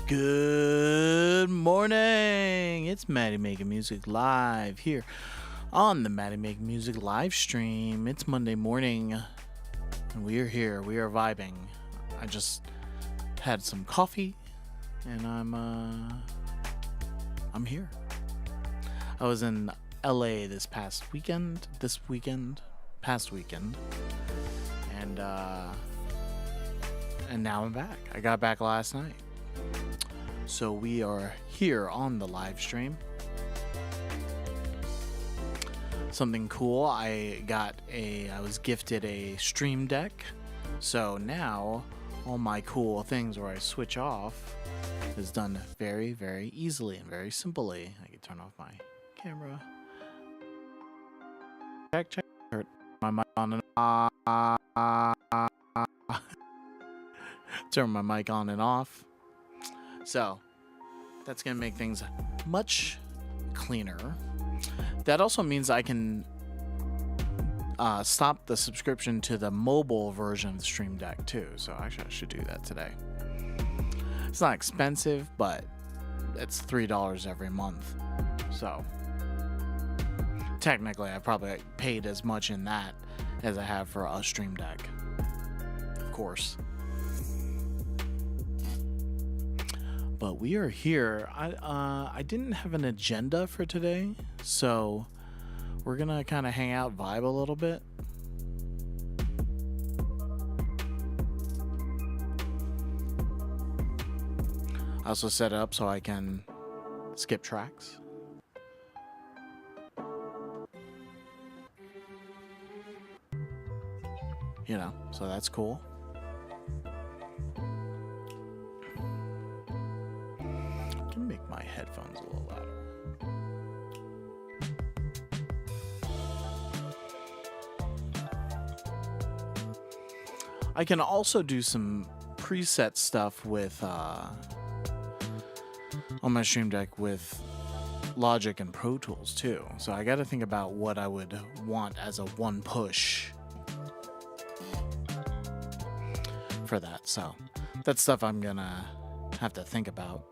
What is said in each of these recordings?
Good morning. It's Maddie Making Music live here on the Maddie Making Music live stream. It's Monday morning and we are here. We are vibing. I just had some coffee and I'm here. I was in LA past weekend, and now I'm back. I got back last night. So we are here on the live stream. Something cool, I was gifted a Stream Deck. So now all my cool things where I switch off is done very, very easily and very simply. I can turn off my camera. Check. Turn my mic on and off. Turn my mic on and off. So that's going to make things much cleaner. That also means I can stop the subscription to the mobile version of the Stream Deck too. So actually I should do that today. It's not expensive, but it's $3 every month. So technically I probably paid as much in that as I have for a Stream Deck. Of course. But we are here. I didn't have an agenda for today, so we're gonna kind of hang out, vibe a little bit. I also set it up so I can skip tracks. You know, so that's cool. I can make my headphones a little louder. I can also do some preset stuff with on my Stream Deck with Logic and Pro Tools too. So I got to think about what I would want as a one push for that. So that's stuff I'm gonna have to think about.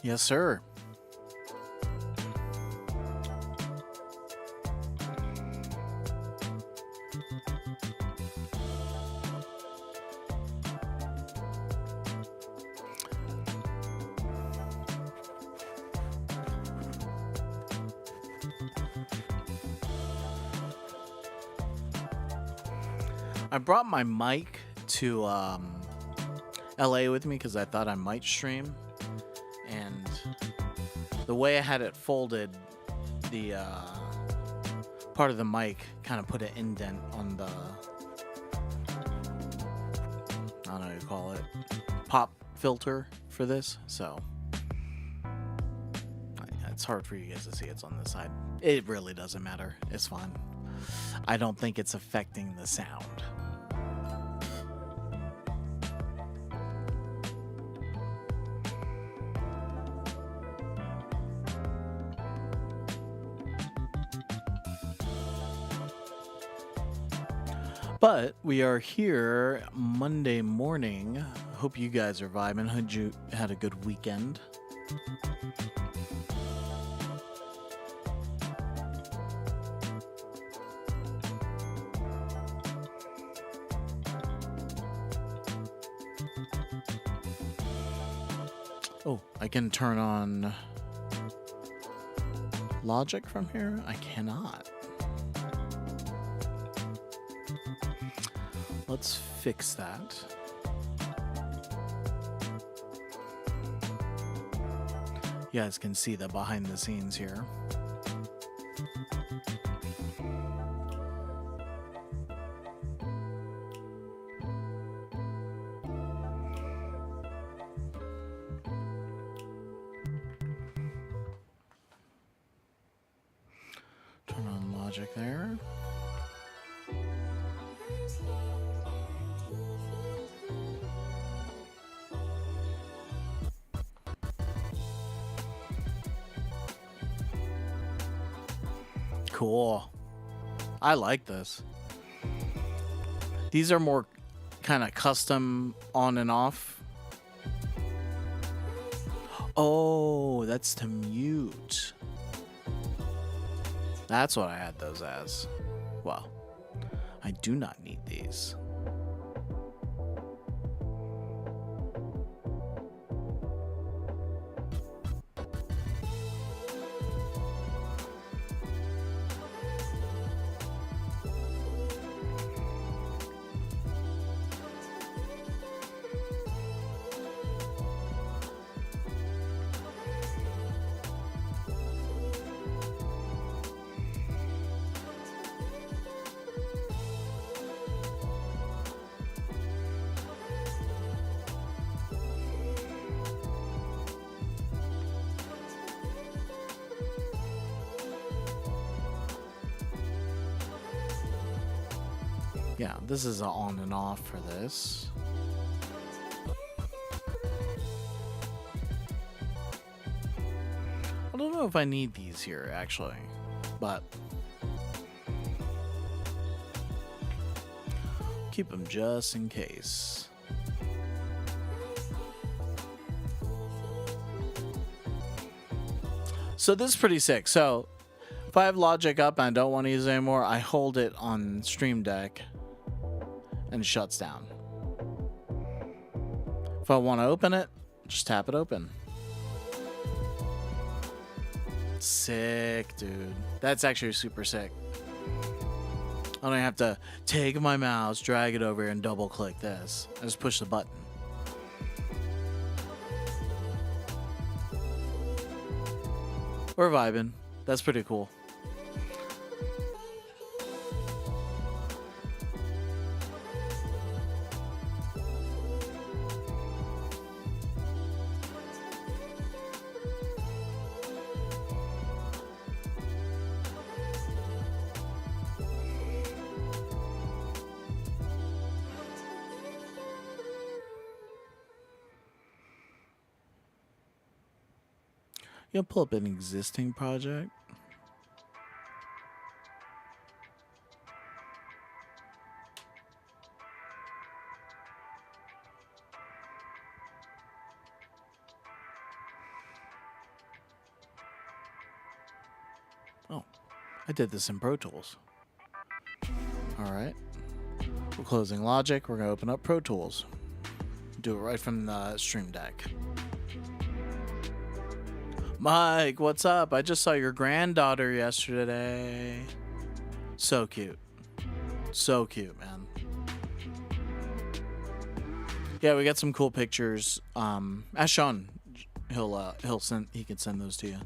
Yes, sir. I brought my mic to LA with me because I thought I might stream, and the way I had it folded, the part of the mic kind of put an indent on the, I don't know what you call it, pop filter for this, so it's hard for you guys to see. It's on this side. It really doesn't matter. It's fine. I don't think it's affecting the sound. But we are here Monday morning. Hope you guys are vibing. Hope you had a good weekend. Oh, I can turn on Logic from here? I cannot. Let's fix that. You guys can see the behind the scenes here. Turn on Logic there. Cool. I like this. These are more kind of custom on and off. Oh, that's to mute. That's what I had those as. Well, I do not need these. Yeah, this is an on and off for this. I don't know if I need these here, actually, but keep them just in case. So this is pretty sick. So if I have Logic up and I don't want to use it anymore, I hold it on Stream Deck and it shuts down. If I want to open it, just tap it open. Sick, dude. That's actually super sick. I don't have to take my mouse, drag it over, and double click this. I just push the button. We're vibing. That's pretty cool. You pull up an existing project. Oh, I did this in Pro Tools. All right. We're closing Logic. We're going to open up Pro Tools. Do it right from the Stream Deck. Mike, what's up? I just saw your granddaughter yesterday. So cute. So cute, man. Yeah, we got some cool pictures. Ask Sean. He can send those to you.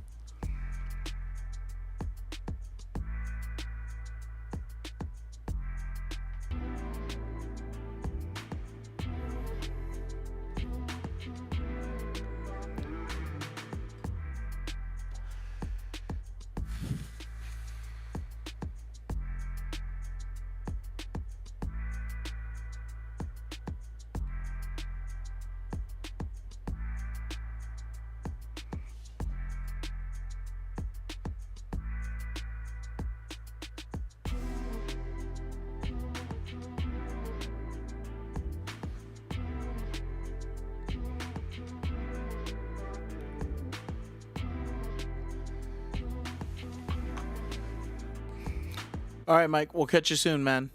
All right, Mike. We'll catch you soon, man.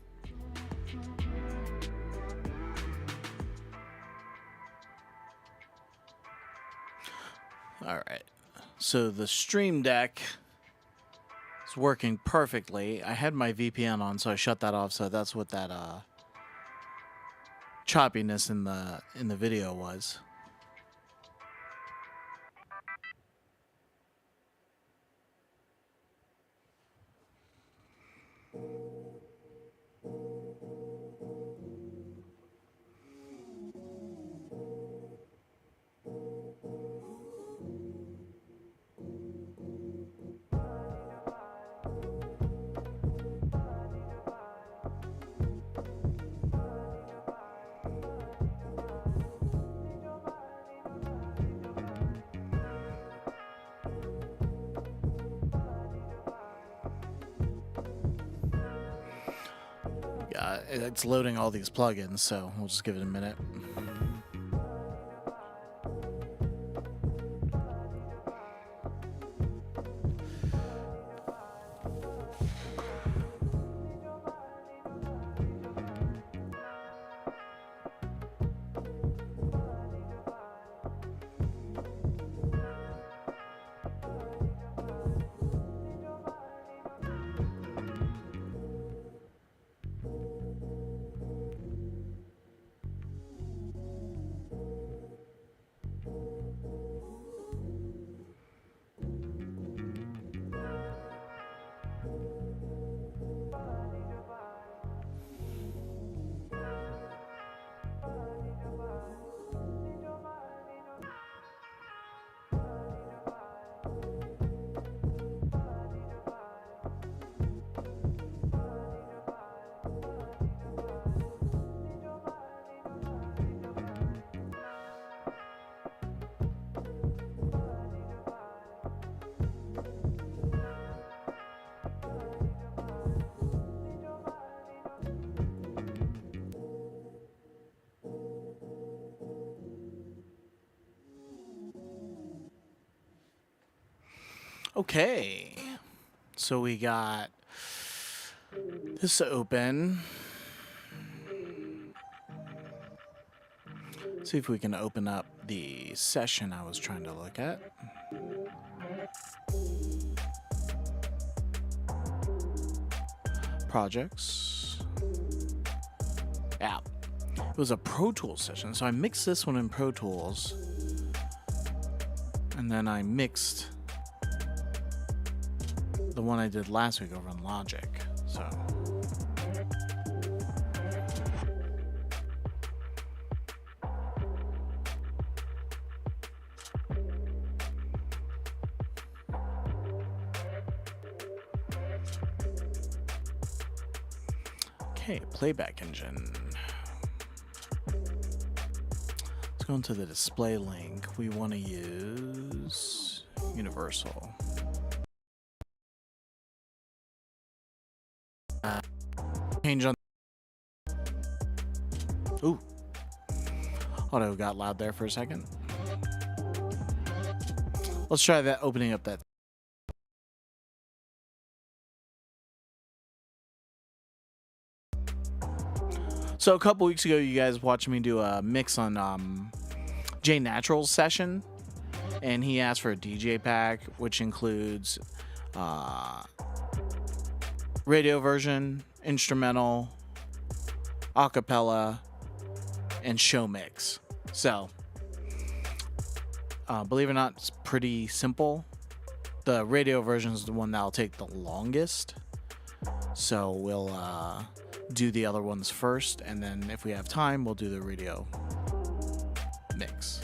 All right. So the Stream Deck is working perfectly. I had my VPN on, so I shut that off. So that's what that choppiness in the video was. It's loading all these plugins, so we'll just give it a minute. Okay, so we got this open. See if we can open up the session I was trying to look at. Projects. Yeah, it was a Pro Tools session, so I mixed this one in Pro Tools, and then I mixed the one I did last week over in Logic. So okay, playback engine. Let's go into the display link. We want to use Universal. Change on. Ooh. Auto got loud there for a second. Let's try that, opening up that. So a couple weeks ago, you guys watched me do a mix on Jay Natural's session, and he asked for a DJ pack, which includes radio version, instrumental, acapella, and show mix. So, believe it or not, it's pretty simple. The radio version is the one that'll take the longest. So we'll do the other ones first, and then if we have time, we'll do the radio mix.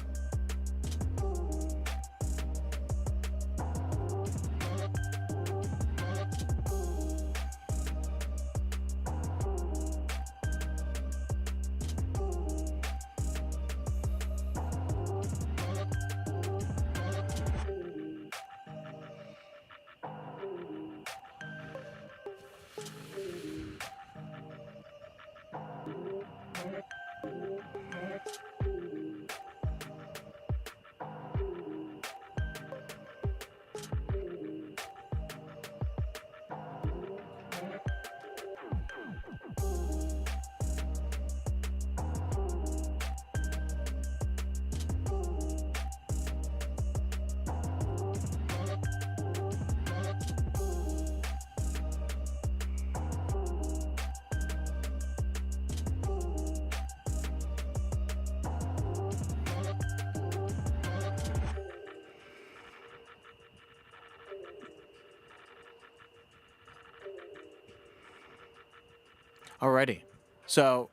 Alrighty, so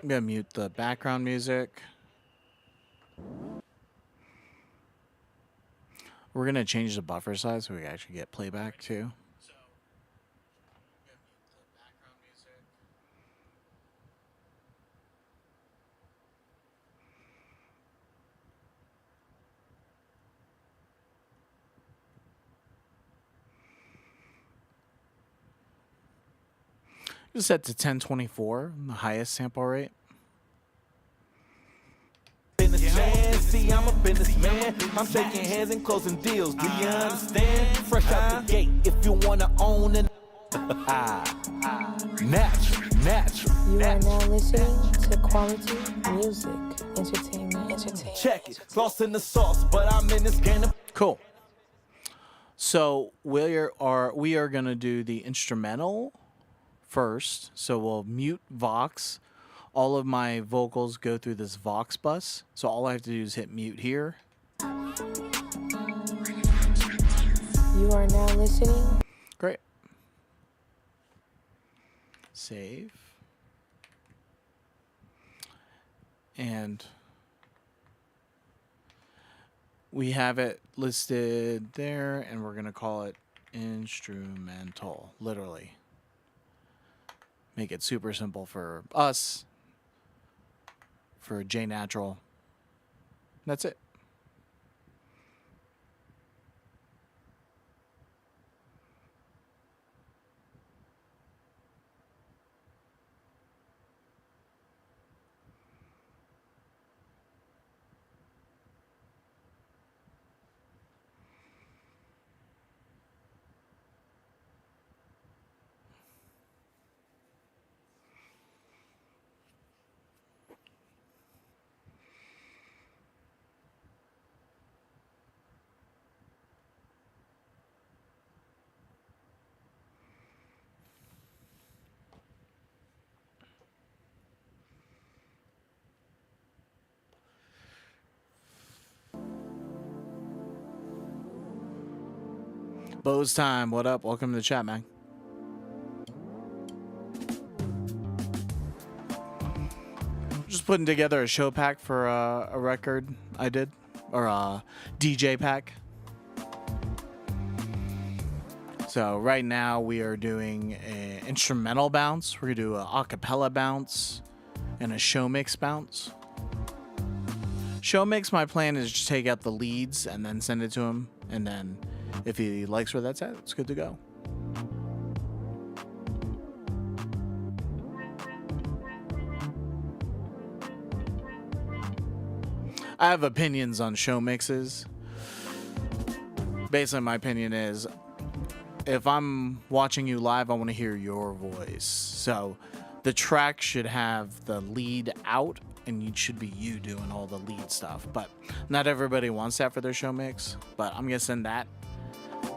I'm gonna mute the background music. We're gonna change the buffer size so we can actually get playback too. Just set to 1024, the highest sample rate. Businessman, see, I'm a businessman. I'm shaking hands and closing deals. Do you understand? Fresh out the gate, if you wanna own it. Natural. You are now listening to quality music, entertainment. Check it, lost in the sauce, but I'm in this game. Cool. So we are gonna do the instrumental first. So we'll mute Vox. All of my vocals go through this Vox bus. So all I have to do is hit mute here. You are now listening. Great. Save. And we have it listed there, and we're going to call it instrumental, literally. Make it super simple for us, for J Natural. That's it. Bose time. What up? Welcome to the chat, man. Just putting together a show pack for a record I did, or a DJ pack. So right now we are doing an instrumental bounce. We're gonna do an acapella bounce and a show mix bounce. Show mix, my plan is just take out the leads and then send it to him, and then if he likes where that's at, it's good to go. I have opinions on show mixes. Basically, my opinion is, if I'm watching you live, I want to hear your voice. So the track should have the lead out, and it should be you doing all the lead stuff. But not everybody wants that for their show mix. But I'm going to send that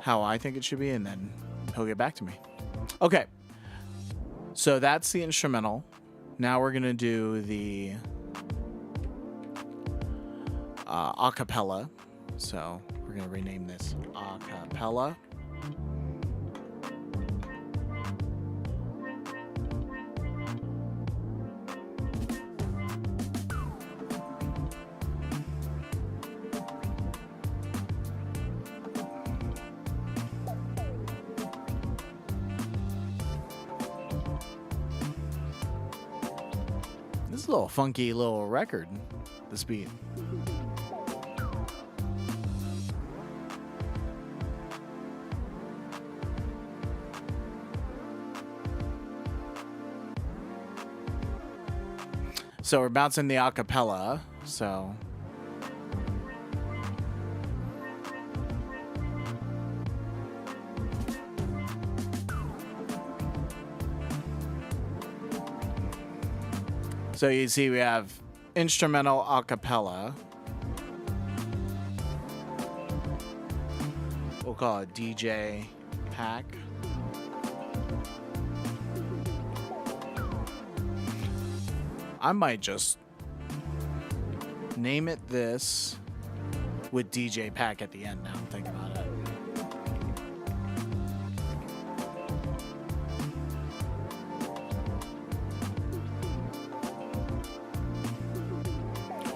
how I think it should be, and then he'll get back to me. Okay. So that's the instrumental. Now we're going to do the acapella. So we're going to rename this acapella. This is a little funky little record, this beat. So we're bouncing the acapella, so you see we have instrumental acapella. We'll call it DJ pack. I might just name it this with DJ pack at the end now I'm thinking about it.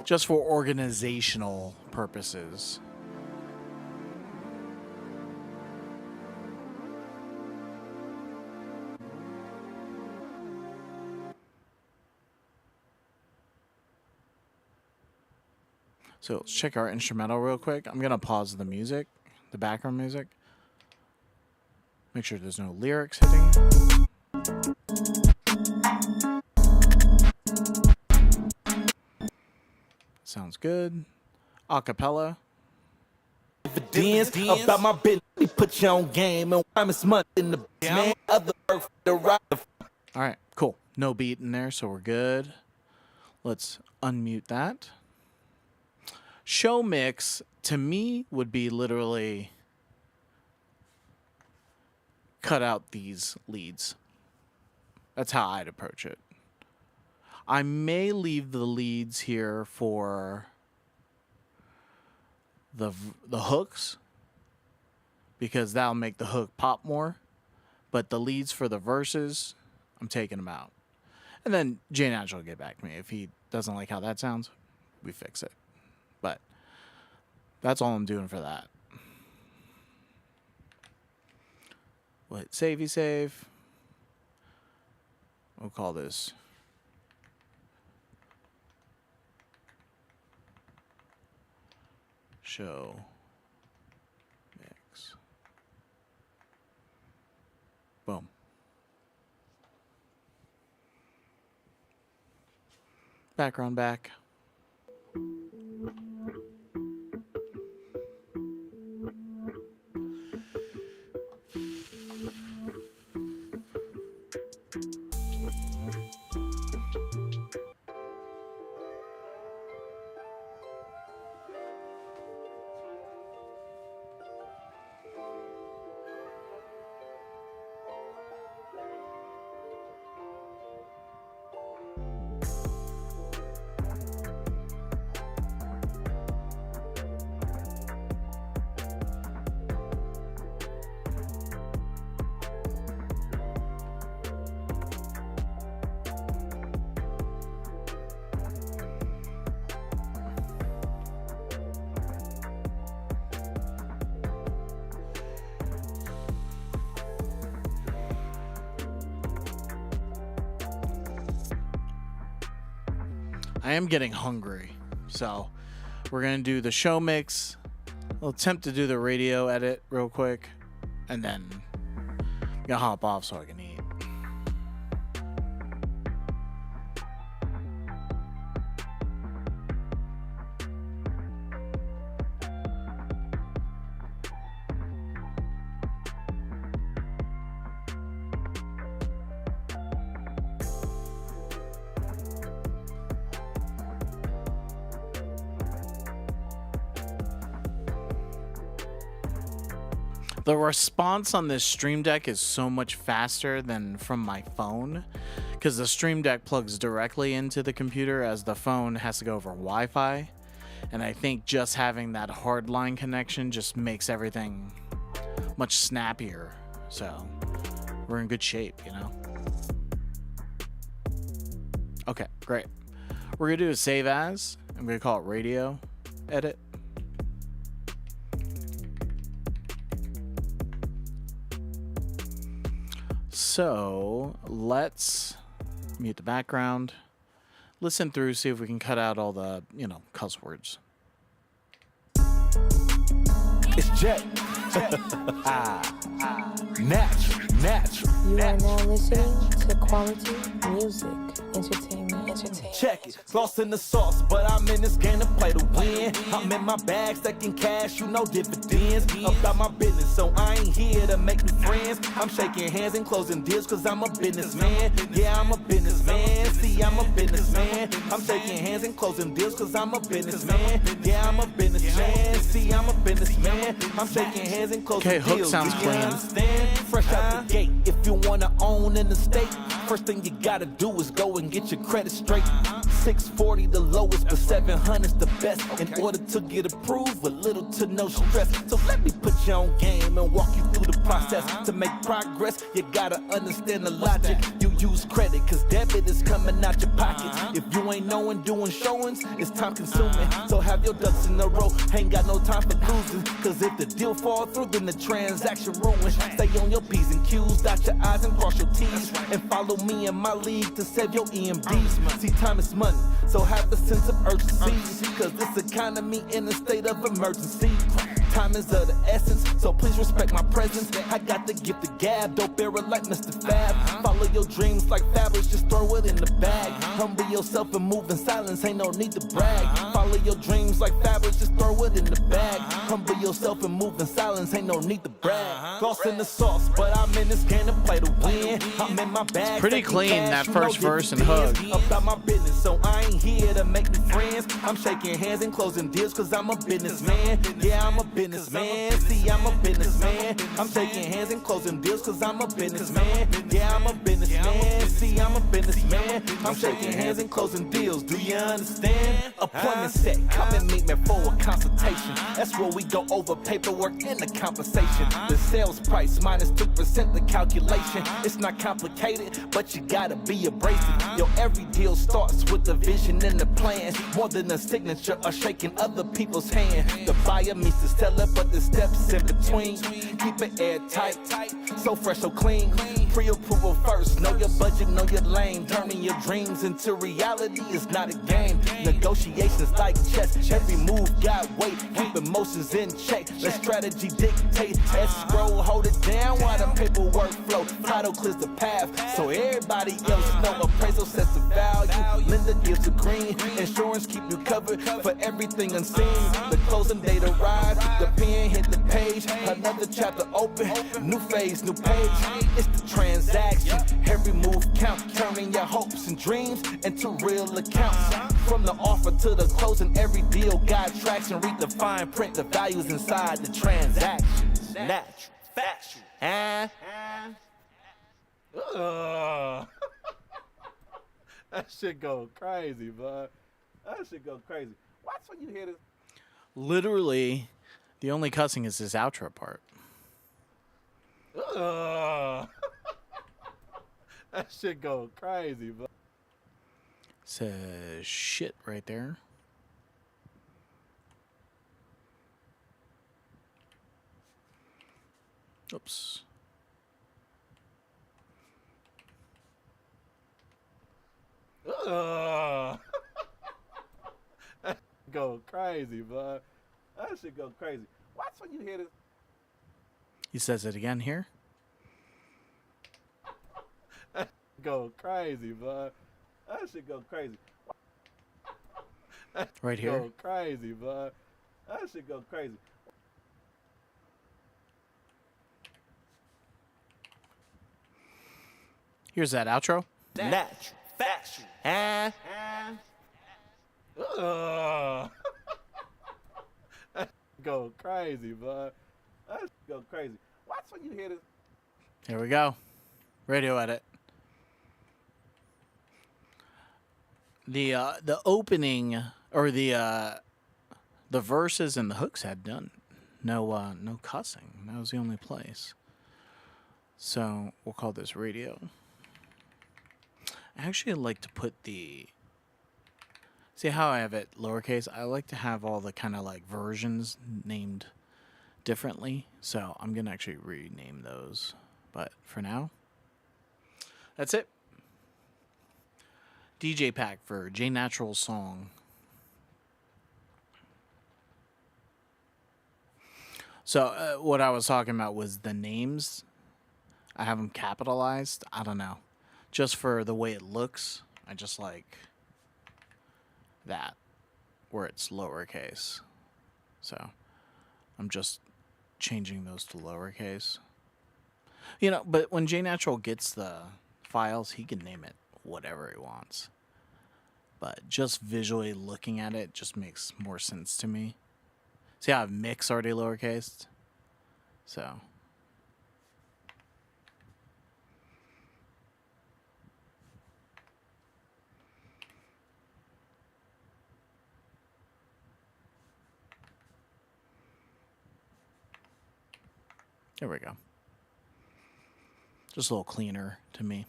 Just for organizational purposes. So let's check our instrumental real quick. I'm going to pause the music, the background music. Make sure there's no lyrics hitting. Sounds good. Acapella. About my business, put you on game, and I'm a month in the man. Other work for the right. All right, cool. No beat in there, so we're good. Let's unmute that. Show mix, to me, would be literally cut out these leads. That's how I'd approach it. I may leave the leads here for the hooks, because that'll make the hook pop more. But the leads for the verses, I'm taking them out. And then J Natural will get back to me. If he doesn't like how that sounds, we fix it. But that's all I'm doing for that. We'll hit savey save. We'll call this show mix. Boom. Background back. I am getting hungry, so we're going to do the show mix. I'll attempt to do the radio edit real quick, and then I'm going to hop off so I can eat. The response on this Stream Deck is so much faster than from my phone, because the Stream Deck plugs directly into the computer as the phone has to go over Wi-Fi. And I think just having that hardline connection just makes everything much snappier. So we're in good shape, you know? Okay, great. We're going to do a save as. I'm going to call it radio edit. So let's mute the background, listen through, see if we can cut out all the, cuss words. It's Jet. Natural. You are now listening to Quality Music Entertainment. Check it, lost in the sauce, but I'm in this game to play to win. I'm in my bag, stacking cash, dividends. About my business, so I ain't here to make new friends. I'm shaking hands and closing deals, cause I'm a businessman. Yeah, I'm a businessman. See, I'm a businessman. I'm shaking hands and closing deals, cause I'm a businessman. Yeah, I'm a businessman. See, I'm a businessman. I'm shaking hands and closing deals. Okay, hook sounds clean. Understand? Fresh out the gate. If you wanna own in the state, first thing you gotta do is go and get your credit straight. 640 the lowest, but 700's the best. In order to get approved with little to no stress. So let me put you on game and walk you through the process. To make progress, you gotta understand the logic. You use credit, cause debit is coming out your pocket. If you ain't knowing doing showings, it's time consuming. So have your ducks in a row, ain't got no time for losing. Cause if the deal fall through, then the transaction ruined. Stay on your P's and Q's, dot your I's and cross your T's. And follow me in my league to save your EMDs. See, time is money, so have a sense of urgency. Cause this economy in a state of emergency. Time is of the essence, so please respect my presence. I got the gift of gab, dope era like Mr. Fab. Follow your dreams like Fabulous, Humble yourself and move in silence, ain't no need to brag. Follow your dreams like Fabulous, just throw it in the bag. Humble yourself and move in silence, ain't no need to brag. Lost in the sauce, but I'm in this game to play to win. I'm in my bag. Pretty clean, that first verse and hook. About my business, so I ain't here to make me friends. I'm shaking hands and closing deals, cause I'm a businessman. Yeah, I'm a businessman. See, I'm a businessman. I'm shaking hands and closing deals, cause I'm a businessman. Yeah, I'm a businessman. See, I'm a businessman. I'm shaking hands and closing deals. Do you understand? Appointment set. Come and meet me for a consultation. That's where we go over paperwork and the compensation. The sales price minus 2% the calculation. It's not complicated, but you gotta be abrasive. Yo, every deal starts with the vision and the plan. More than a signature or shaking other people's hand. The buyer meets the seller, but the steps in between. Keep it airtight, so fresh, so clean. Pre-approval first, know your budget, know your lane. Turning your dreams into reality is not a game. Negotiations like chess, every move got weight. Keep emotions in check, let strategy dictate. Escrow, hold it down while the paperwork flow. Title clears the path, so everybody else know. Appraisal sets the value, lender gives the green. Insurance keep you covered for everything unseen. The closing date arrives, the pen hit the page. Another chapter open, new phase, new page. It's the transaction, every move counts. Turning your hopes and dreams into real accounts. From the offer to the closing, every deal got traction. Read the fine print, the values inside the transactions. Natural, factual, That shit go crazy, bud. That shit go crazy. Watch when you hear this. Literally, the only cussing is this outro part. That shit go crazy, bud. Says shit right there. Oops. That go crazy, bud. That shit go crazy. Watch when you hear this. He says it again here. Go crazy, bud. That shit go crazy. Right here. Go crazy, bud. That shit go crazy. Here's that outro. Natural, factual, Go crazy, bud. That shit go crazy. Watch when you hear this. Here we go. Radio edit. The opening or the verses and the hooks had done no cussing. That was the only place. So we'll call this radio. I actually like to put the see how I have it lowercase. I like to have all the kind of like versions named differently. So I'm gonna actually rename those. But for now, that's it. DJ pack for J Natural's song. So what I was talking about was the names. I have them capitalized. I don't know. Just for the way it looks. I just like that. Where it's lowercase. So I'm just changing those to lowercase. You know, but when J Natural gets the files, he can name it whatever he wants. But just visually looking at it just makes more sense to me. See how I have mix already lowercase? So. There we go. Just a little cleaner to me.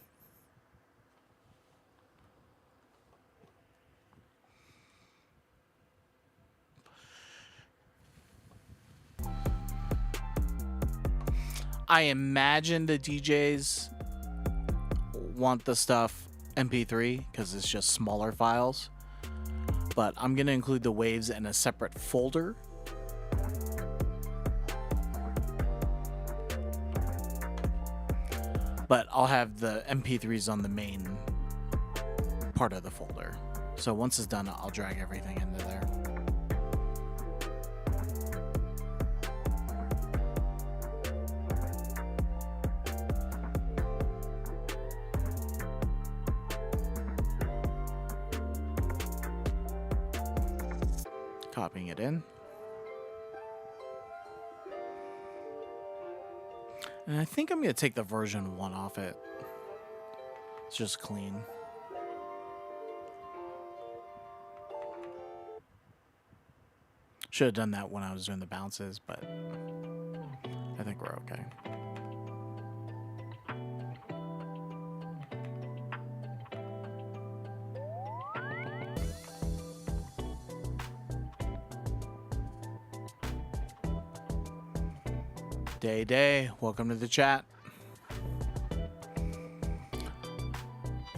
I imagine the DJs want the stuff MP3 because it's just smaller files. But I'm going to include the waves in a separate folder. But I'll have the MP3s on the main part of the folder. So once it's done, I'll drag everything into there. Copying it in. And I think I'm going to take the version 1 off it. It's just clean. Should have done that when I was doing the bounces, but I think we're okay. Day, welcome to the chat.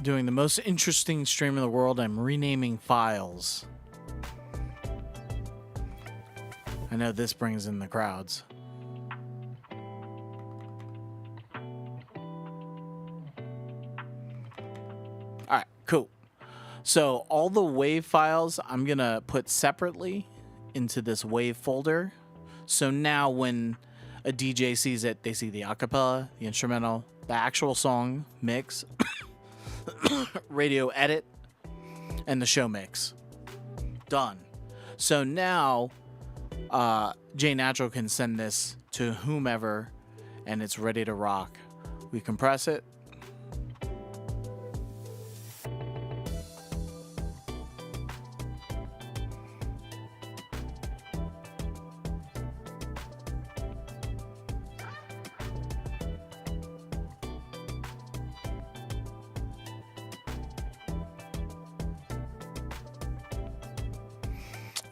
Doing the most interesting stream in the world. I'm renaming files. I know this brings in the crowds. Alright, cool. So all the WAV files I'm gonna put separately into this WAV folder. So now when a DJ sees it, they see the acapella, the instrumental, the actual song mix, radio edit, and the show mix. Done. So now J Natural can send this to whomever and it's ready to rock. We compress it.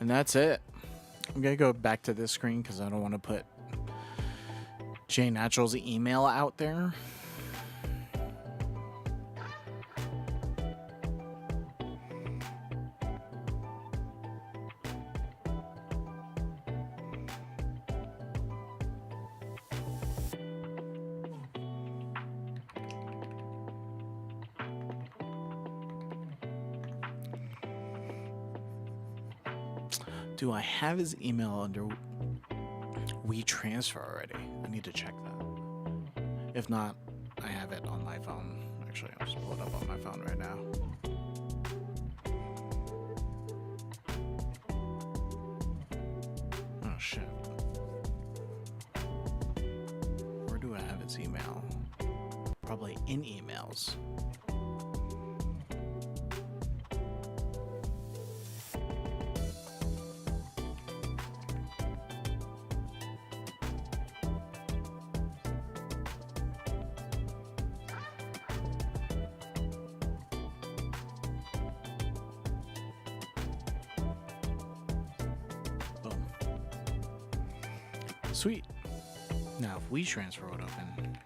And that's it. I'm going to go back to this screen because I don't want to put J Natural's email out there. Do I have his email under WeTransfer already? I need to check that. If not, I have it on my phone. Actually, I'll just pull it up on my phone right now. Oh, shit. Where do I have his email? Probably in emails. Sweet. Now, if WeTransfer would open.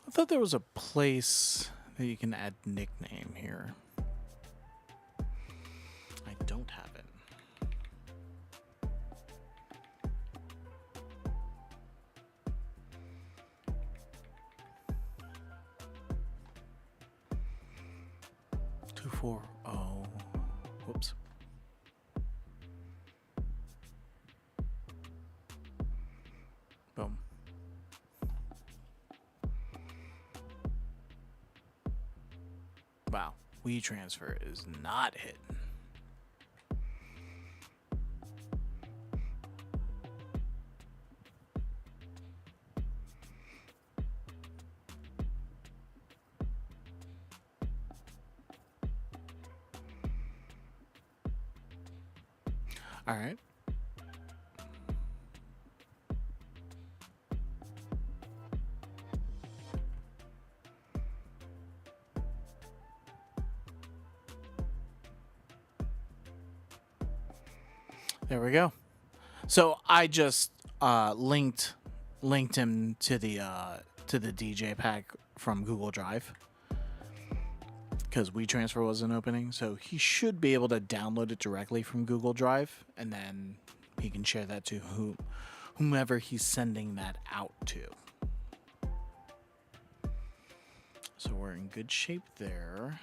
I thought there was a place that you can add nickname here. I don't have it. Oh, whoops. Boom. Wow, WeTransfer is not hidden. All right. There we go. So I just linked him to the DJ pack from Google Drive because WeTransfer wasn't opening. So he should be able to download it directly from Google Drive, and then he can share that to whomever he's sending that out to. So we're in good shape there.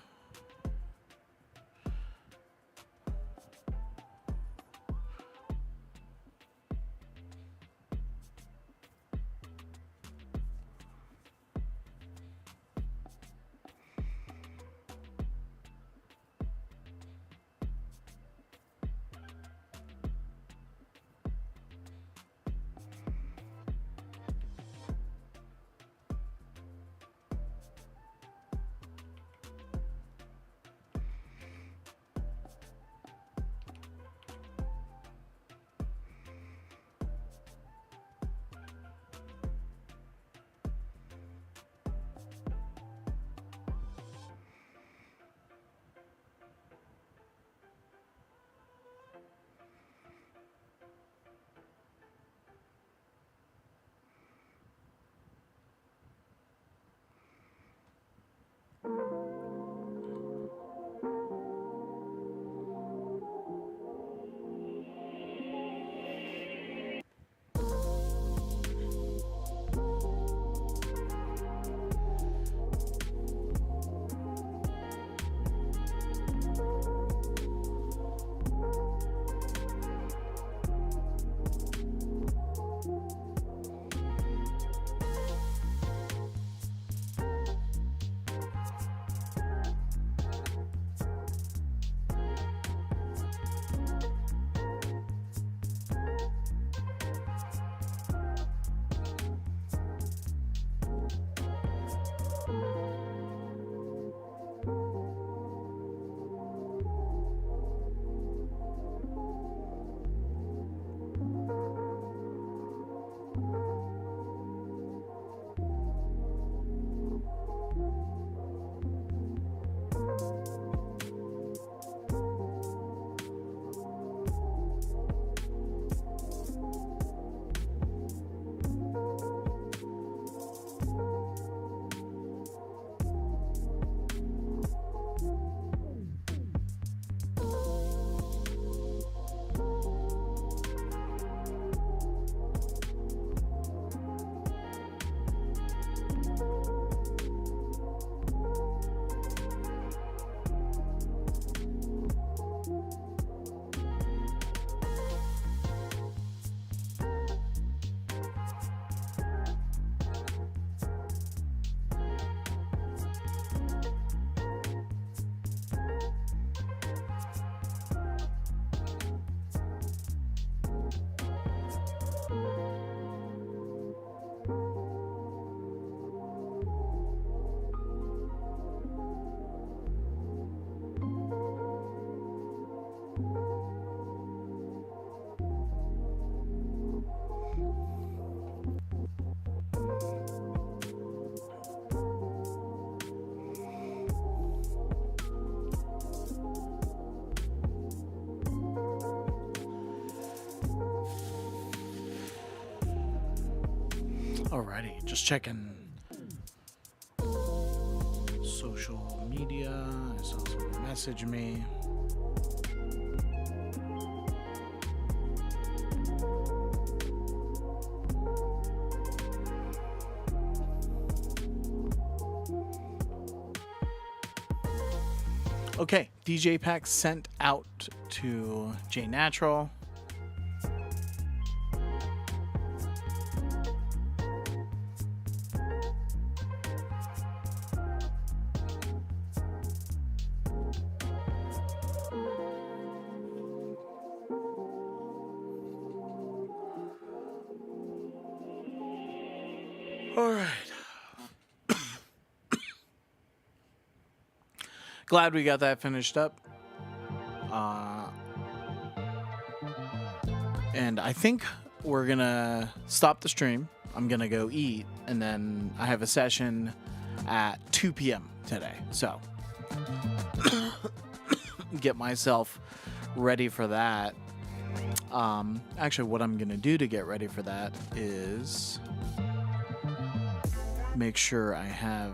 Alrighty, just checking social media. I saw someone message me. Okay, DJ pack sent out to J Natural. All right. Glad we got that finished up. And I think we're going to stop the stream. I'm going to go eat. And then I have a session at 2 p.m. today. So get myself ready for that. Actually, what I'm going to do to get ready for that is make sure I have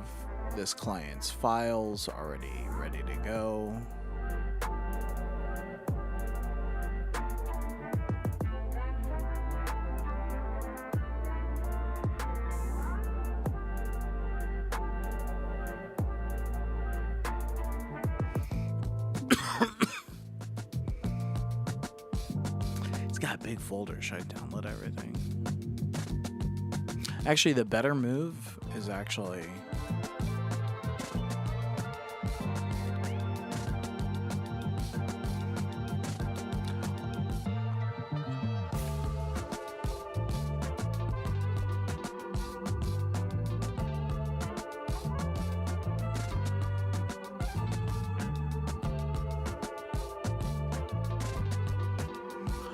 this client's files already ready to go. It's got big folders. Should I download everything? Actually, the better move is actually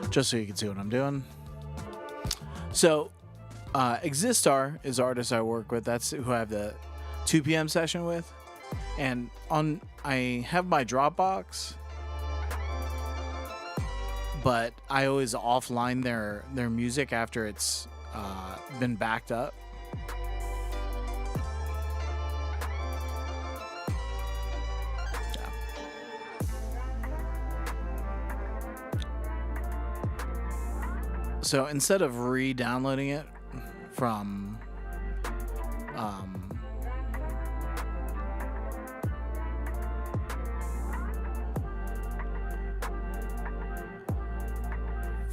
just so you can see what I'm doing. So Existar is the artist I work with. That's who I have the 2 p.m. session with. And I have my Dropbox, but I always offline their music after it's been backed up. So instead of re-downloading it from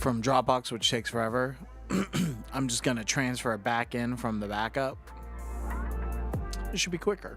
Dropbox, which takes forever, I'm just gonna transfer it back in from the backup. It should be quicker.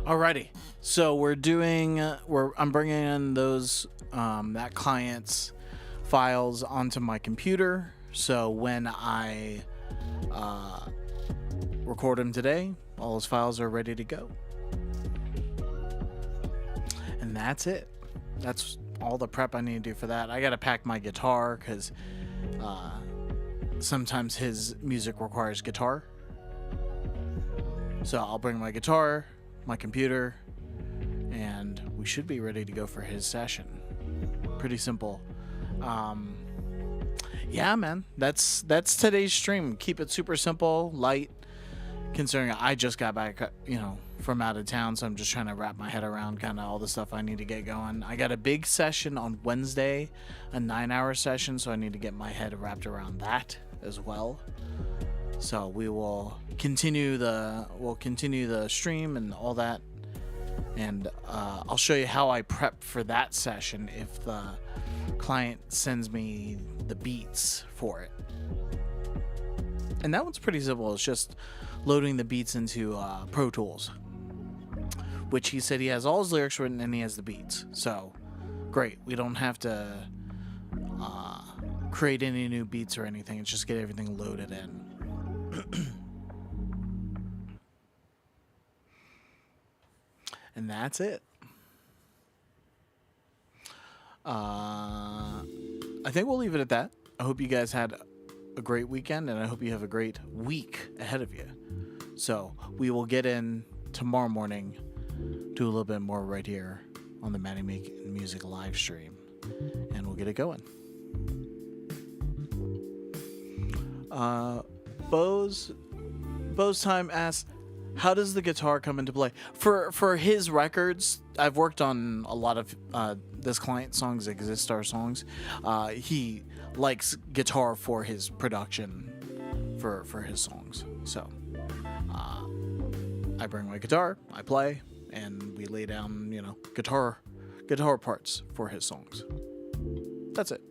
Alrighty, so I'm bringing in those that client's files onto my computer. So when I record them today, all those files are ready to go. And that's it. That's all the prep I need to do for that. I gotta pack my guitar because sometimes his music requires guitar. So I'll bring my guitar, my computer, and we should be ready to go for his session. Pretty simple. Yeah, man, that's today's stream. Keep it super simple, light, considering I just got back, from out of town, so I'm just trying to wrap my head around kind of all the stuff I need to get going. I got a big session on Wednesday, a 9-hour session, so I need to get my head wrapped around that as well. So we'll continue the stream and all that, and I'll show you how I prep for that session if the client sends me the beats for it. And that one's pretty simple. It's just loading the beats into Pro Tools, which he said he has all his lyrics written and he has the beats. So great. We don't have to create any new beats or anything. It's just get everything loaded in. And that's it. I think we'll leave it at that. I hope you guys had a great weekend, and I hope you have a great week ahead of you. So we will get in tomorrow morning, do a little bit more right here on the Maddie Make Music live stream, and we'll get it going. Bo's Time asks, how does the guitar come into play? For his records, I've worked on a lot of This Client songs, Existar songs. He likes guitar for his production for his songs. So I bring my guitar, I play, and we lay down, guitar parts for his songs. That's it.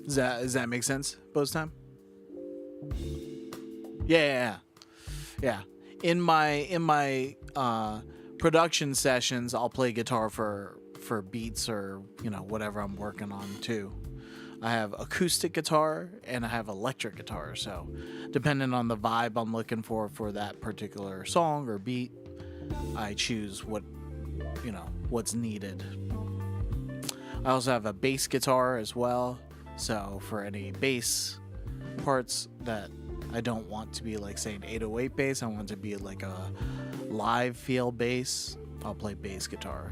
Does that make sense? Bo's Time? Yeah. In my production sessions, I'll play guitar for beats or whatever I'm working on too. I have acoustic guitar and I have electric guitar. So depending on the vibe I'm looking for that particular song or beat, I choose what's needed. I also have a bass guitar as well. So for any bass parts that I don't want to be like, say, an 808 bass, I want it to be like a live feel bass, I'll play bass guitar,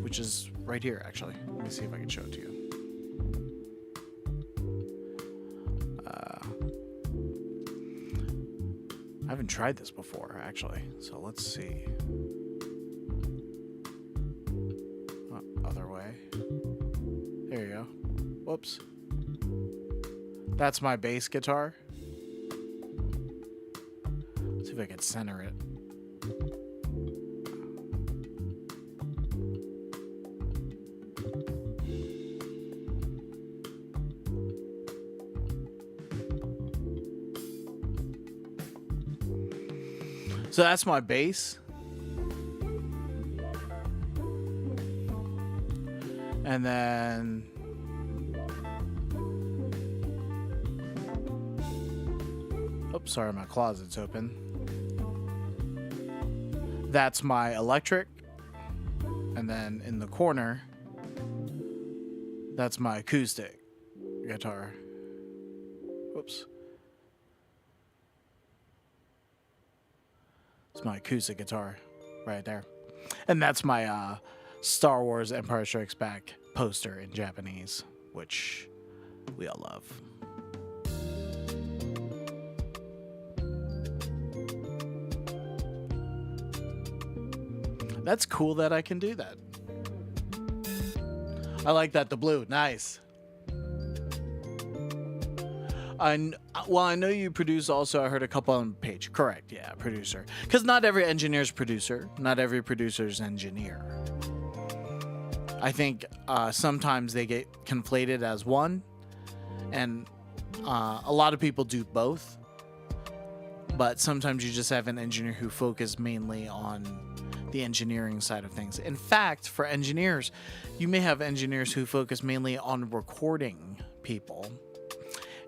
which is right here actually. Let me see if I can show it to you. I haven't tried this before actually, so let's see. Other way. There you go. Whoops. That's my bass guitar. Let's see if I can center it. So that's my bass. And then sorry, my closet's open. That's my electric. And then in the corner, that's my acoustic guitar. Whoops. It's my acoustic guitar right there. And that's my Star Wars Empire Strikes Back poster in Japanese, which we all love. That's cool that I can do that. I like that. The blue. Nice. I know you produce also. I heard a couple on the page. Correct. Yeah, producer. Because not every engineer's producer. Not every producer's engineer. I think sometimes they get conflated as one. And a lot of people do both. But sometimes you just have an engineer who focuses mainly on the engineering side of things. In fact, for engineers, you may have engineers who focus mainly on recording people,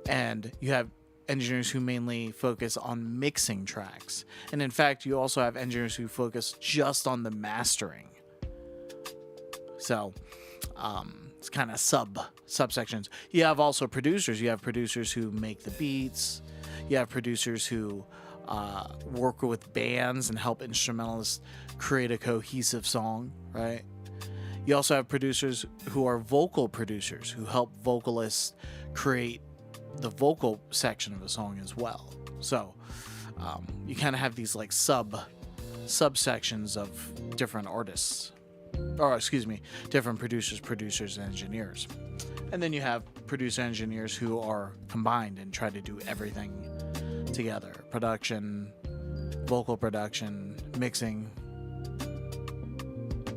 and you have engineers who mainly focus on mixing tracks. And in fact, you also have engineers who focus just on the mastering. So it's kind of subsections. You have also producers. You have producers who make the beats. You have producers who work with bands and help instrumentalists create a cohesive song, right? You also have producers who are vocal producers who help vocalists create the vocal section of a song as well. So you kind of have these like subsections of different artists, or excuse me, different producers, and engineers. And then you have producer engineers who are combined and try to do everything together: production, vocal production, mixing,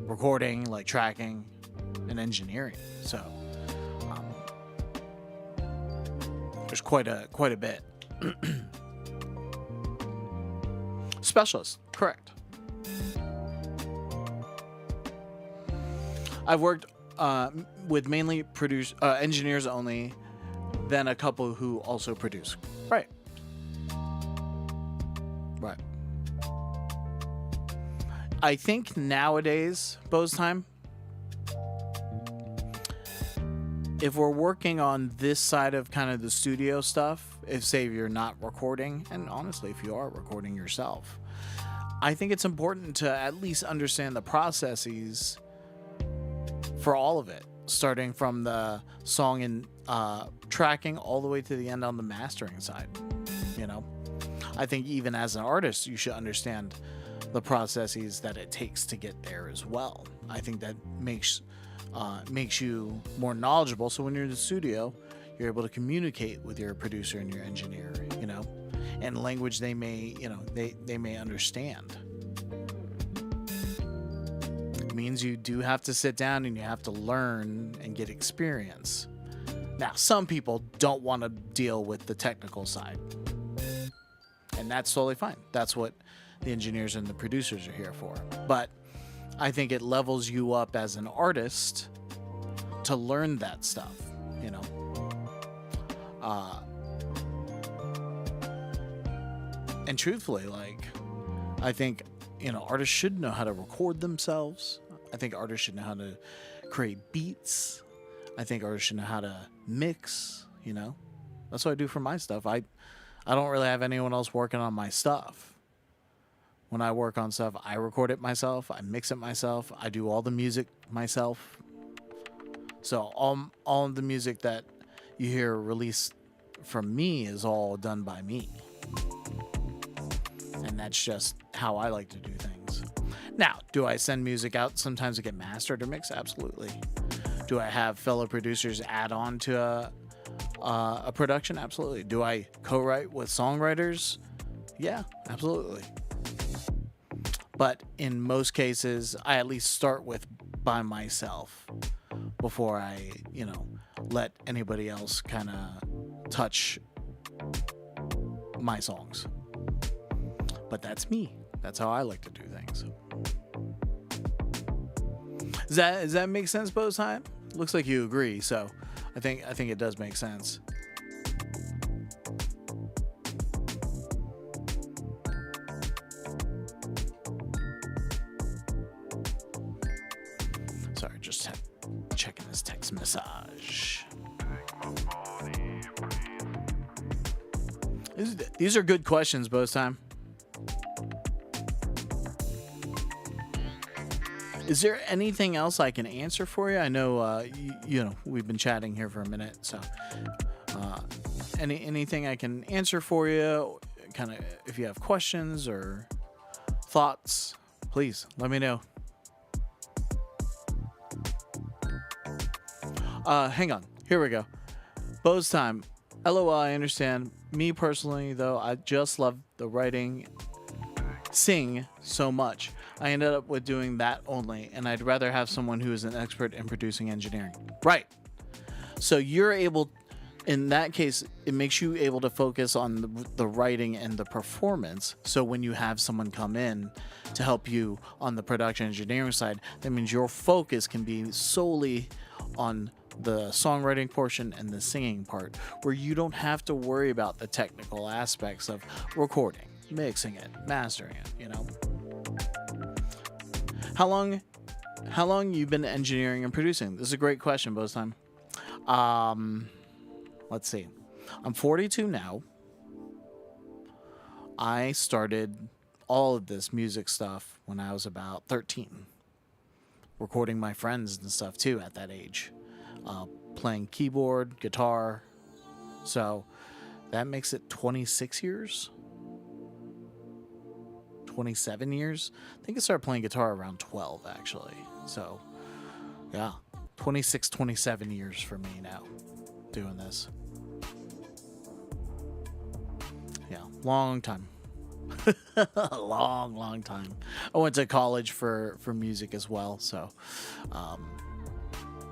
recording, like tracking, and engineering. So There's quite a bit. Specialist, correct. I've worked with mainly engineers only, then a couple who also produce. Right. Right. I think nowadays, Bose time, if we're working on this side of kind of the studio stuff, if say you're not recording, and honestly, if you are recording yourself, I think it's important to at least understand the processes for all of it, starting from the song and tracking all the way to the end on the mastering side. You know, I think even as an artist, you should understand the processes that it takes to get there as well. I think that makes you more knowledgeable. So when you're in the studio, you're able to communicate with your producer and your engineer, you know, and language they may, you know, they may understand. It means you do have to sit down and you have to learn and get experience. Now, some people don't want to deal with the technical side, and that's totally fine. That's what the engineers and the producers are here for. But I think it levels you up as an artist to learn that stuff, you know. And truthfully, like, I think, you know, artists should know how to record themselves. I think artists should know how to create beats. I think artists should know how to mix, you know. That's what I do for my stuff. I don't really have anyone else working on my stuff. When I work on stuff, I record it myself, I mix it myself, I do all the music myself. So all of the music that you hear released from me is all done by me. And that's just how I like to do things. Now, do I send music out sometimes to get mastered or mixed? Absolutely. Do I have fellow producers add on to a production? Absolutely. Do I co-write with songwriters? Yeah, absolutely. But in most cases, I at least start with by myself before I, you know, let anybody else kind of touch my songs. But that's me. That's how I like to do things. Does that make sense, Bose time? Looks like you agree, so I think it does make sense. Sorry, just checking this text message. These are good questions, Bose time. Is there anything else I can answer for you? I know, you know, we've been chatting here for a minute, so anything I can answer for you? Kind of, if you have questions or thoughts, please let me know. Hang on. Here we go. Bose time. LOL, I understand. Me personally, though, I just love the writing, sing so much. I ended up with doing that only, and I'd rather have someone who is an expert in producing engineering. Right. So you're able, in that case, it makes you able to focus on the writing and the performance. So when you have someone come in to help you on the production engineering side, that means your focus can be solely on the songwriting portion and the singing part, where you don't have to worry about the technical aspects of recording, mixing it, mastering it, you know. How long you've been engineering and producing? This is a great question, Bose time. Let's see. I'm 42 now. I started all of this music stuff when I was about 13. Recording my friends and stuff too at that age. Playing keyboard, guitar. So that makes it 26 years. 27 years. I think I started playing guitar around 12, actually. So, yeah, 26, 27 years for me now doing this. Yeah, long time. long time. I went to college for music as well, so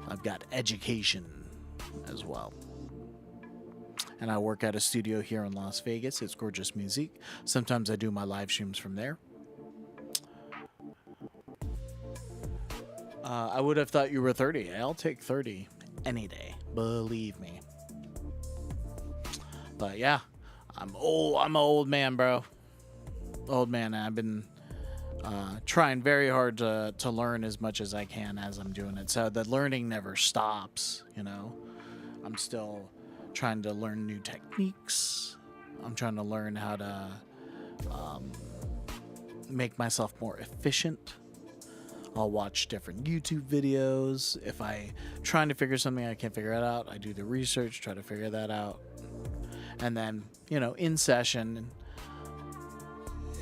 I've got education as well. and I work at a studio here in Las Vegas. It's Gorgeous Music. Sometimes I do my live streams from there. I would have thought you were 30. I'll take 30 any day. Believe me. But yeah, I'm old. I'm an old man, bro. Old man. I've been trying very hard to learn as much as I can as I'm doing it. So the learning never stops, you know. I'm still trying to learn new techniques. I'm trying to learn how to make myself more efficient. I'll watch different YouTube videos. If I trying to figure something I can't figure it out, I do the research, try to figure that out. And then, you know, in session,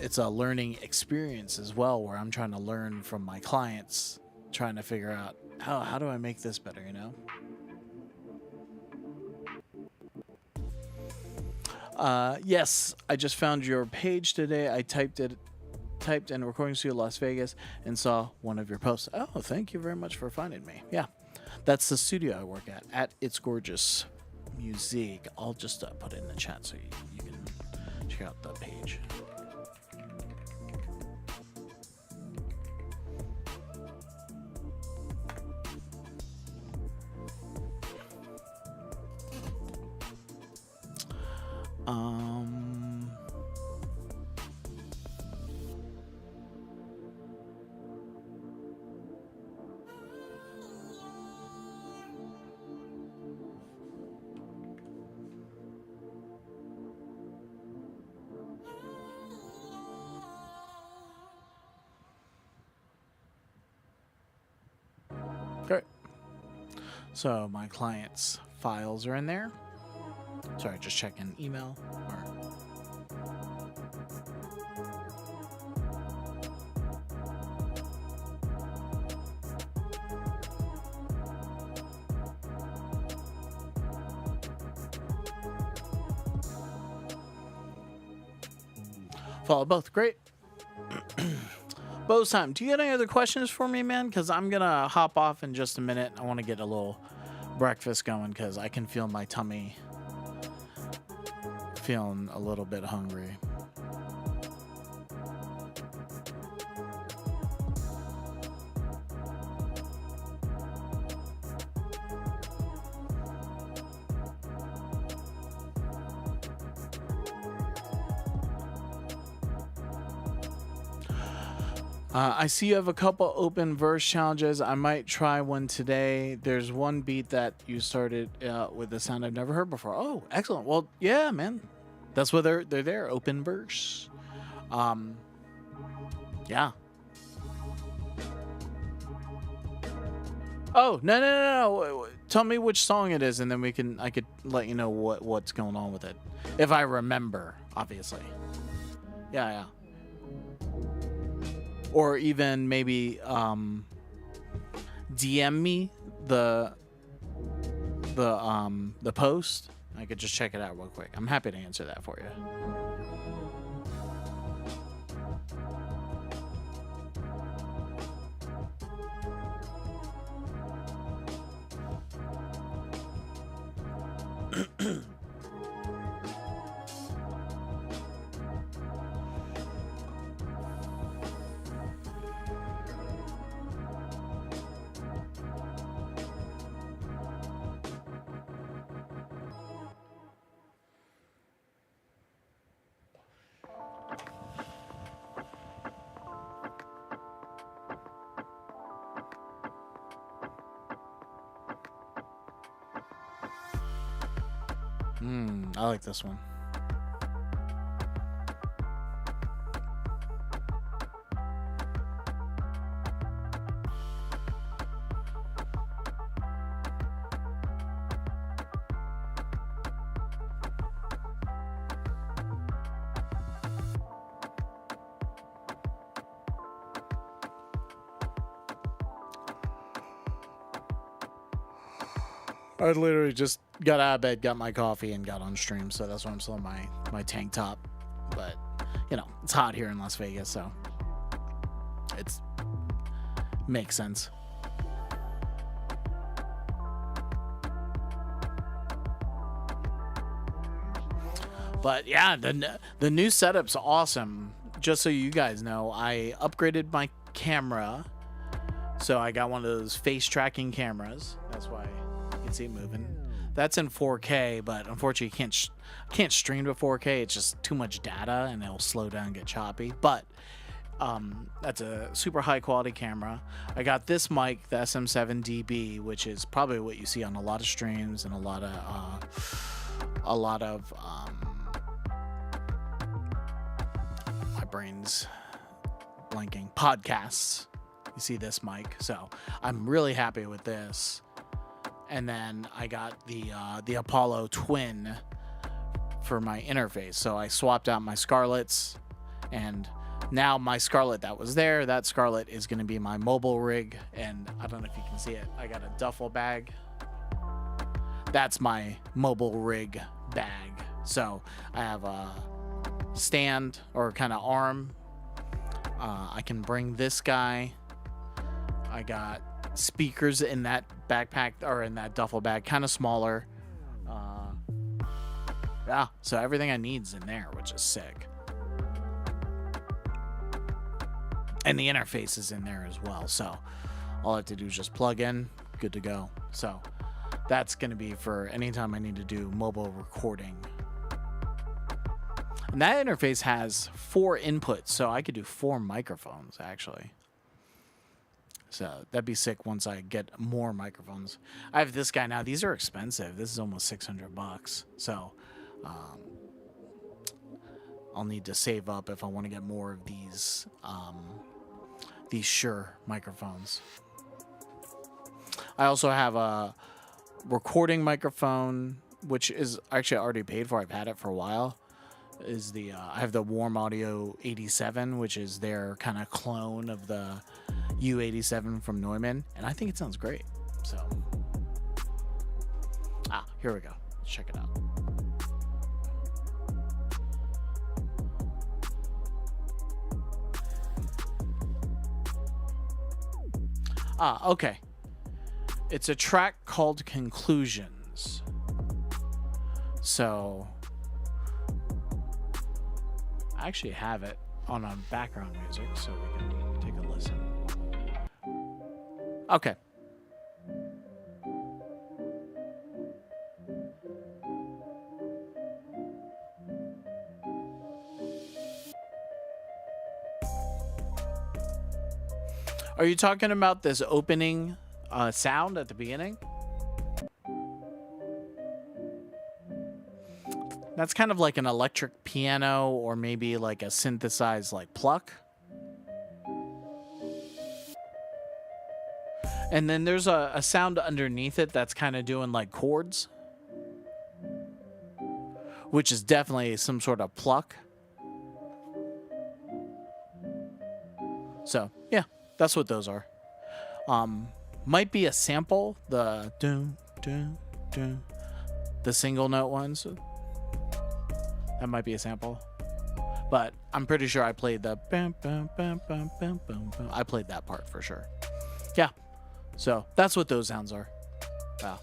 it's a learning experience as well, where I'm trying to learn from my clients, trying to figure out how do I make this better, you know? Yes, I just found your page today. I typed in Recording Studio Las Vegas and saw one of your posts. Oh, thank you very much for finding me. Yeah, that's the studio I work at It's Gorgeous Music. I'll just put it in the chat so you can check out the page. Great. So my client's files are in there. Sorry, just checking email. Follow both. Great. Bo's time. Do you got any other questions for me, man? Because I'm going to hop off in just a minute. I want to get a little breakfast going because I can feel my tummy feeling a little bit hungry. I see you have a couple open verse challenges. I might try one today. There's one beat that you started with a sound I've never heard before. Oh, excellent. Well, yeah, man. That's what they're there. Open verse. Yeah. Oh, no. Tell me which song it is, and then I could let you know what's going on with it. If I remember, obviously. Yeah. Or even maybe DM me the post. I could just check it out real quick. I'm happy to answer that for you. I like this one. I literally just got out of bed, got my coffee, and got on stream, so that's why I'm still in my tank top. But, you know, it's hot here in Las Vegas, so it's makes sense. But yeah, the new setup's awesome. Just so you guys know, I upgraded my camera. So I got one of those face tracking cameras. That's why you can see it moving. That's in 4K, but unfortunately you can't stream to 4K. It's just too much data and it'll slow down and get choppy. But that's a super high quality camera. I got this mic, the SM7DB, which is probably what you see on a lot of streams and a lot of my brain's blanking podcasts. You see this mic, so I'm really happy with this. And then I got the Apollo Twin for my interface. So I swapped out my Scarletts, and now my Scarlett that was there, that Scarlett is going to be my mobile rig. And I don't know if you can see it. I got a duffel bag. That's my mobile rig bag. So I have a stand or kind of arm. I can bring this guy. I got speakers in that backpack or in that duffel bag, kind of smaller. Yeah, so everything I need's in there, which is sick. And the interface is in there as well. So all I have to do is just plug in, good to go. So that's going to be for anytime I need to do mobile recording. And that interface has 4 inputs, so I could do 4 microphones actually. So that'd be sick once I get more microphones. I have this guy now. These are expensive. This is almost $600. So I'll need to save up if I want to get more of these Shure microphones. I also have a recording microphone, which is actually already paid for. I've had it for a while. I have the Warm Audio 87, which is their kind of clone of the U87 from Neumann, and I think it sounds great. So, here we go. Let's check it out. Okay. It's a track called Conclusions. So, I actually have it on background music, so we can take a listen. Okay. Are you talking about this opening sound at the beginning? That's kind of like an electric piano or maybe like a synthesized like pluck. And then there's a sound underneath it that's kind of doing like chords, which is definitely some sort of pluck. So, yeah, that's what those are. Might be a sample, the dun, dun, dun, the single note ones. That might be a sample. But I'm pretty sure I played the bam, bam, bam, bam, bam, bam, bam. I played that part for sure. Yeah. So that's what those sounds are. Wow.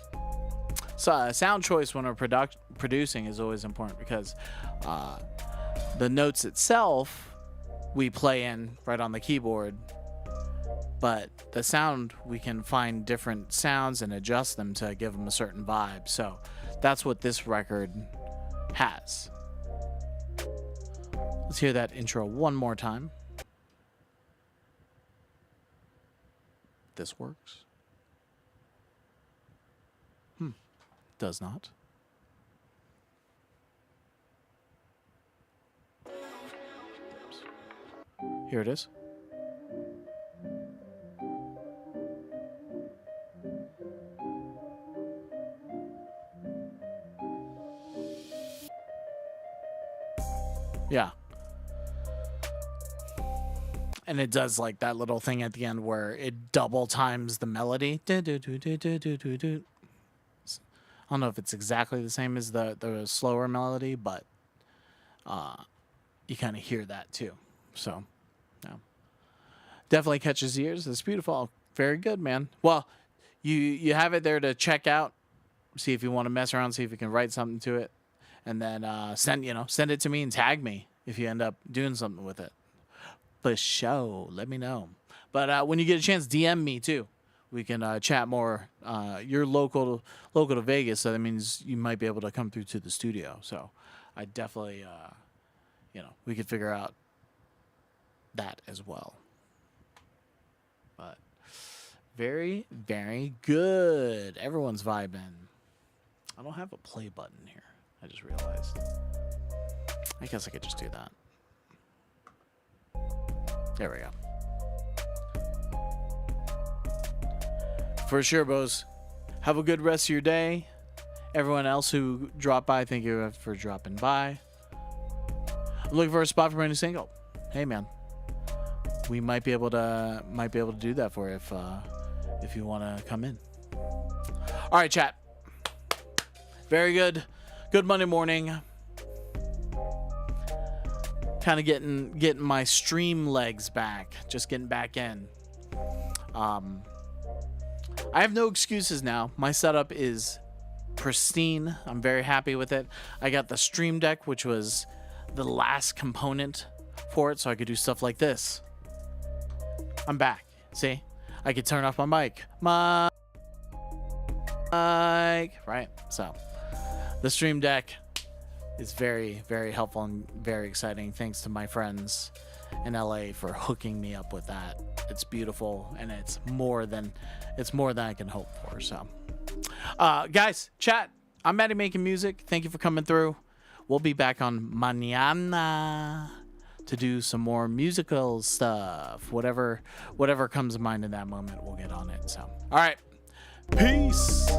So sound choice when we're producing is always important because the notes itself we play in right on the keyboard, but the sound we can find different sounds and adjust them to give them a certain vibe. So that's what this record has. Let's hear that intro one more time. This works. Does not. Oops. Here it is. Yeah. And it does like that little thing at the end where it double times the melody. I don't know if it's exactly the same as the slower melody, but you kind of hear that too. So, yeah. Definitely catches ears. It's beautiful. Very good, man. Well, you have it there to check out. See if you want to mess around, see if you can write something to it. and then send it to me and tag me if you end up doing something with it. For show, let me know. But when you get a chance, DM me too. We can chat more. You're local to Vegas, so that means you might be able to come through to the studio. So I definitely, we could figure out that as well. But very, very good. Everyone's vibing. I don't have a play button here. I just realized. I guess I could just do that. There we go. For sure, Boz. Have a good rest of your day. Everyone else who dropped by, thank you for dropping by. I'm looking for a spot for a new single. Hey, man. We might be able to do that for you if you want to come in. All right, chat. Very good. Good Monday morning. Kind of getting my stream legs back. Just getting back in. I have no excuses now. My setup is pristine. I'm very happy with it. I got the Stream Deck, which was the last component for it, so I could do stuff like this. I'm back. See? I could turn off my mic. Right? So, the Stream Deck is very, very helpful and very exciting. Thanks to my friends in LA for hooking me up with that. It's beautiful, and it's more than I can hope for. So, guys, chat. I'm Maddie making music. Thank you for coming through. We'll be back on mañana to do some more musical stuff. Whatever comes to mind in that moment, we'll get on it. So, all right, peace.